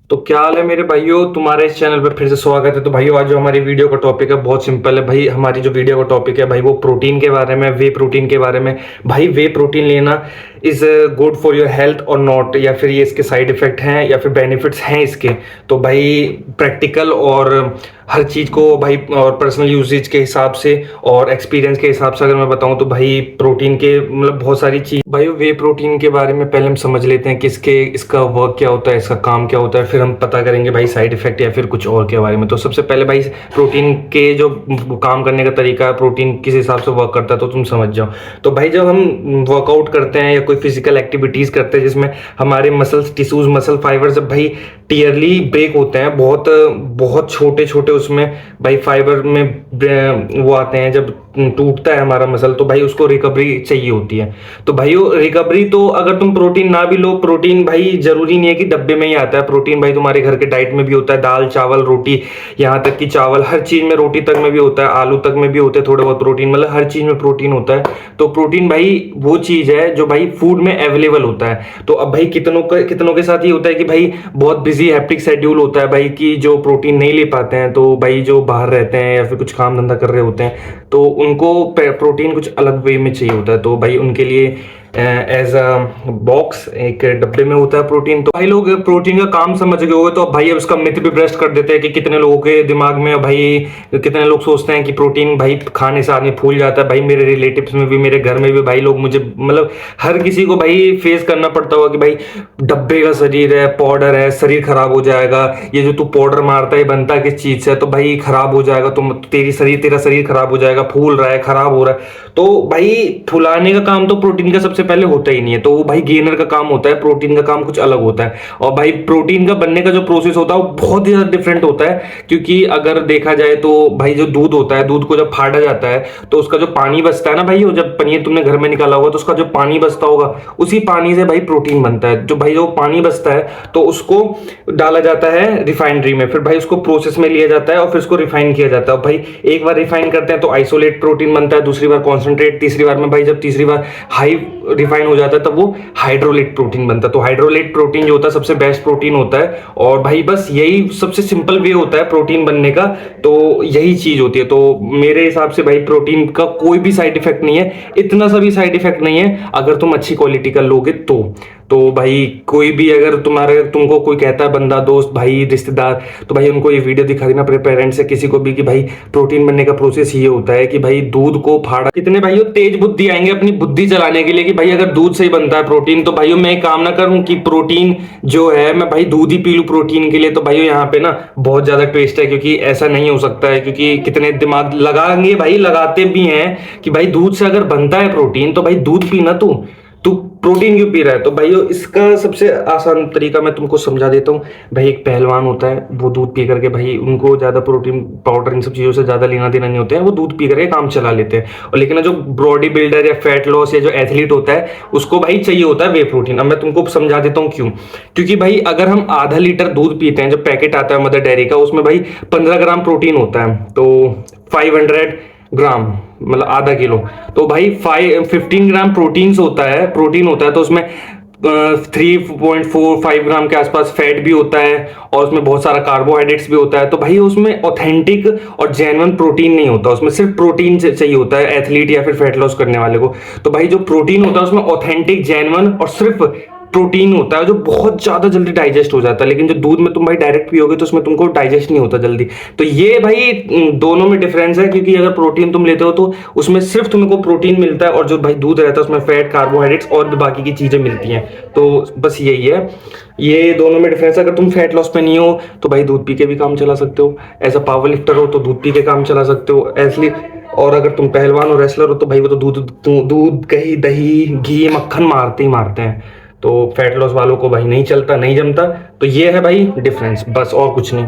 तो क्या हाल है मेरे भाइयों, तुम्हारे इस चैनल पर फिर से स्वागत है। तो भाइयों, आज जो हमारी वीडियो का टॉपिक है बहुत सिंपल है भाई। हमारी जो वीडियो का टॉपिक है भाई वो प्रोटीन के बारे में, वे प्रोटीन के बारे में। भाई वे प्रोटीन लेना is good for your health और नॉट, या फिर ये इसके साइड इफेक्ट हैं या फिर बेनिफिट्स हैं इसके। तो भाई प्रैक्टिकल और हर चीज़ को भाई और पर्सनल यूजेज के हिसाब से और एक्सपीरियंस के हिसाब से अगर मैं बताऊं तो भाई प्रोटीन के मतलब बहुत सारी चीज। भाई वे प्रोटीन के बारे में पहले हम समझ लेते हैं कि इसका वर्क क्या होता है, इसका काम क्या होता है, फिर हम पता करेंगे भाई साइड इफेक्ट या फिर कुछ और के बारे में। तो सबसे पहले भाई प्रोटीन के जो काम करने का तरीका है, प्रोटीन किस हिसाब से वर्क करता है तो तुम समझ जाओ। तो भाई जब हम वर्कआउट करते हैं या कोई फिजिकल एक्टिविटीज करते हैं जिसमें हमारे मसल्स टिश्यूज मसल फाइबर्स भाई टीयरली ब्रेक होते हैं, बहुत बहुत छोटे छोटे उसमें भाई फाइबर में वो आते हैं। जब टूटता है हमारा मसल तो भाई उसको रिकवरी चाहिए होती है। तो भाई वो रिकवरी, तो अगर तुम प्रोटीन ना भी लो, प्रोटीन भाई जरूरी नहीं है कि डब्बे में ही आता है। प्रोटीन भाई तुम्हारे घर के डाइट में भी होता है, दाल चावल रोटी, यहाँ तक कि चावल हर चीज में, रोटी तक में भी होता है, आलू तक में भी होते हैं थोड़े बहुत प्रोटीन, मतलब हर चीज में प्रोटीन होता है। तो प्रोटीन भाई वो चीज है जो भाई फूड में अवेलेबल होता है। तो अब भाई कितनों के साथ ये होता है कि भाई बहुत बिजी हैप्टिक शेड्यूल होता है भाई, कि जो प्रोटीन नहीं ले पाते हैं, तो भाई जो बाहर रहते हैं या फिर कुछ काम धंधा कर रहे होते हैं तो उनको प्रोटीन कुछ अलग वे में चाहिए होता है। तो भाई उनके लिए एज अ बॉक्स एक डब्बे में होता है प्रोटीन। तो भाई लोग प्रोटीन का काम समझ गए होंगे, तो अब भाई अब उसका मिथ भी ब्रस्ट कर देते हैं कि कितने लोगों के दिमाग में भाई, कितने लोग सोचते हैं कि प्रोटीन भाई खाने से आदमी फूल जाता है। भाई मेरे रिलेटिव्स में भी, मेरे घर में भी भाई लोग मुझे मतलब हर किसी को भाई फेस करना पड़ता होगा कि भाई डब्बे का शरीर है, पाउडर है, शरीर खराब हो जाएगा, ये जो तू पाउडर मारता है बनता है किस चीज से, तो भाई खराब हो जाएगा, तो तेरा शरीर खराब हो जाएगा, फूल रहा है, खराब हो रहा है। तो भाई फुलाने का काम तो प्रोटीन का सबसे पहले होता ही नहीं है, तो वो भाई गेनर का काम होता है, प्रोटीन का काम कुछ अलग होता है। और भाई प्रोटीन का बनने का जो प्रोसेस होता है वो बहुत ही ज्यादा डिफरेंट होता है, क्योंकि अगर देखा जाए तो भाई जो दूध होता है, दूध को जब फाड़ा जाता है तो उसका जो पानी बचता है ना भाई, वो जब पनीर तुमने घर में निकाला होगा तो उसका जो पानी बचता होगा उसी पानी से भाई प्रोटीन बनता है। जो भाई जो पानी बचता है तो उसको डाला जाता है रिफाइनरी में, फिर भाई उसको प्रोसेस में लिया जाता है और फिर उसको रिफाइन किया जाता है। भाई एक बार रिफाइन करते हैं तो आइसोलेट प्रोटीन बनता है, दूसरी बार कॉन्सेंट्रेट, तीसरी बार में भाई जब तीसरी बार हाई रिफाइन हो जाता है तब वो हाइड्रोलेट प्रोटीन बनता है। तो हाइड्रोलेट प्रोटीन जो होता है सबसे बेस्ट प्रोटीन होता है, और भाई बस यही सबसे सिंपल वे होता है प्रोटीन बनने का। तो यही चीज होती है। तो मेरे हिसाब से भाई प्रोटीन का कोई भी साइड इफेक्ट नहीं है, इतना सा भी साइड इफेक्ट नहीं है अगर तुम अच्छी क्वालिटी का लोगे तो भाई कोई भी अगर तुमको कोई कहता है बंदा, दोस्त, भाई, रिश्तेदार, तो भाई उनको ये वीडियो दिखा देना अपने पेरेंट्स से, किसी को भी, कि भाई प्रोटीन बनने का प्रोसेस ये होता है कि भाई दूध को फाड़ा। कितने भाइयों तेज बुद्धि आएंगे अपनी बुद्धि चलाने के लिए कि भाई अगर दूध से ही बनता है प्रोटीन, तो भाइयों मैं काम ना करूं कि प्रोटीन जो है मैं भाई दूध ही पी लूं प्रोटीन के लिए। तो भाइयों यहाँ पे ना बहुत ज्यादा ट्विस्ट है, क्योंकि ऐसा नहीं हो सकता है, क्योंकि कितने दिमाग लगाएंगे भाई, लगाते भी हैं कि भाई दूध से अगर बनता है प्रोटीन तो भाई दूध पीना तू प्रोटीन क्यों पी रहा है। तो भाई इसका सबसे आसान तरीका मैं तुमको समझा देता हूँ। भाई एक पहलवान होता है, वो दूध पी करके भाई उनको ज्यादा प्रोटीन पाउडर इन सब चीजों से ज्यादा लेना देना नहीं होता है, वो दूध पी करके काम चला लेते हैं। और लेकिन जो बॉडी बिल्डर या फैट लॉस या जो एथलीट होता है उसको भाई चाहिए होता है वे प्रोटीन। अब मैं तुमको समझा देता हूँ क्यों। क्योंकि भाई अगर हम आधा लीटर दूध पीते हैं, जो पैकेट आता है मदर डेयरी का, उसमें भाई 15 ग्राम प्रोटीन होता है, तो 500 ग्राम मतलब आधा किलो, तो भाई 15 ग्राम प्रोटीन होता है। तो उसमें 3.45 ग्राम के आसपास फैट भी होता है और उसमें बहुत सारा कार्बोहाइड्रेट्स भी होता है। तो भाई उसमें ऑथेंटिक और जेन्युइन प्रोटीन नहीं होता, उसमें सिर्फ प्रोटीन चाहिए होता है एथलीट या फिर फैट लॉस करने वाले को। तो भाई जो प्रोटीन होता है उसमें ऑथेंटिक, जेन्युइन और सिर्फ प्रोटीन होता है जो बहुत ज्यादा जल्दी डाइजेस्ट हो जाता है। लेकिन जो दूध में तुम भाई डायरेक्ट पियोगे तो उसमें तुमको डाइजेस्ट नहीं होता जल्दी। तो ये भाई दोनों में डिफरेंस है, क्योंकि अगर प्रोटीन तुम लेते हो तो उसमें सिर्फ तुमको प्रोटीन मिलता है, और जो भाई दूध रहता है उसमें फैट, कार्बोहाइड्रेट्स और भी बाकी की चीजें मिलती हैं। तो बस यही है, ये दोनों में डिफरेंस। अगर तुम फैट लॉस पे नहीं हो तो भाई दूध पी के भी काम चला सकते हो, एज अ पावर लिफ्टर हो तो दूध पी के काम चला सकते हो एसली, और अगर तुम पहलवान और रेसलर हो तो भाई वो तो दूध दही दही घी मक्खन मारते ही मारते हैं। तो फैट लॉस वालों को भाई नहीं चलता, नहीं जमता। तो ये है भाई डिफरेंस, बस और कुछ नहीं।